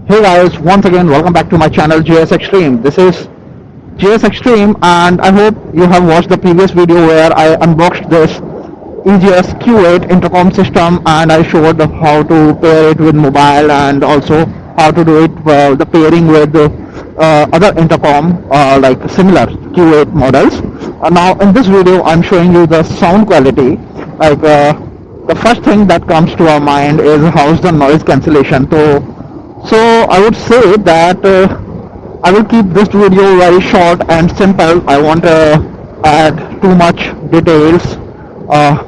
Hey guys, once again welcome back to my channel GS Extreme. This is GS Extreme and I hope you have watched the previous video where I unboxed this EGS Q8 intercom system and I showed how to pair it with mobile and also how to do it the pairing with other intercom like similar Q8 models. Now in this video I'm showing you the sound quality. Like the first thing that comes to our mind is how's the noise cancellation. So I would say that I will keep this video very short and simple. I won't add too much details. Uh,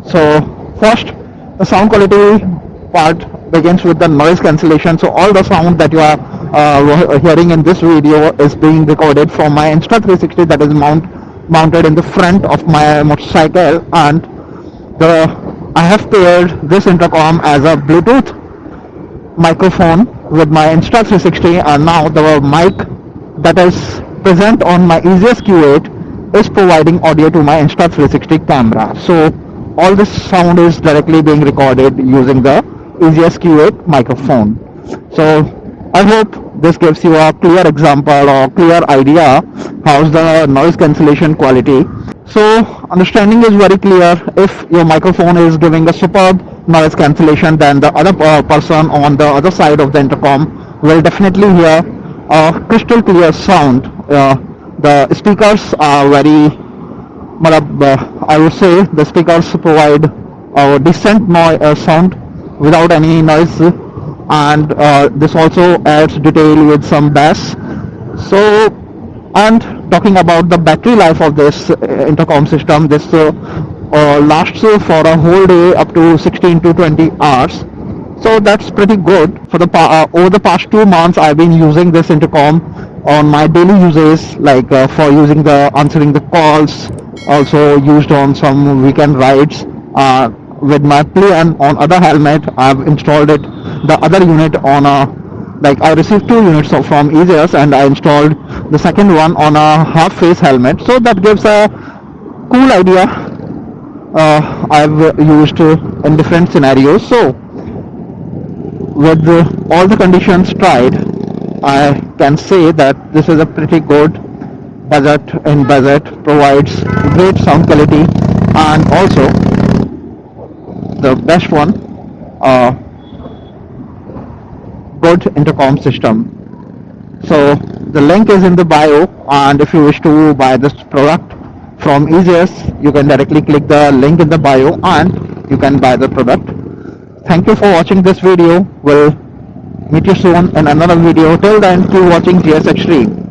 so first, the sound quality part begins with the noise cancellation. So all the sound that you are hearing in this video is being recorded from my Insta360 that is mounted in the front of my motorcycle, and the I have paired this intercom as a Bluetooth microphone with my Insta360, and now the mic that is present on my EGS Q8 is providing audio to my Insta360 camera. So all this sound is directly being recorded using the EGS Q8 microphone. So I hope this gives you a clear example or clear idea how's the noise cancellation quality. So understanding is very clear. If your microphone is giving a superb noise cancellation, then the other person on the other side of the intercom will definitely hear a crystal clear sound. The speakers are very, I would say the speakers provide a decent sound without any noise, and this also adds detail with some bass. So, and talking about the battery life of this intercom system, this lasts for a whole day up to 16 to 20 hours. So that's pretty good. For the over the past 2 months I've been using this intercom on my daily uses, like for using the answering the calls, also used on some weekend rides. With my play and on other helmet I've installed it, the other unit on a, like I received 2 units from Ejeas and I installed the second one on a half face helmet, so that gives a cool idea. I've used in different scenarios. So with all the conditions tried, I can say that this is a pretty good budget, provides great sound quality, and also the best one, uh, good intercom system. So the link is in the bio, and if you wish to buy this product from EGS, you can directly click the link in the bio and you can buy the product. Thank you for watching this video. We'll meet you soon in another video. Till then, keep watching GS Extreme.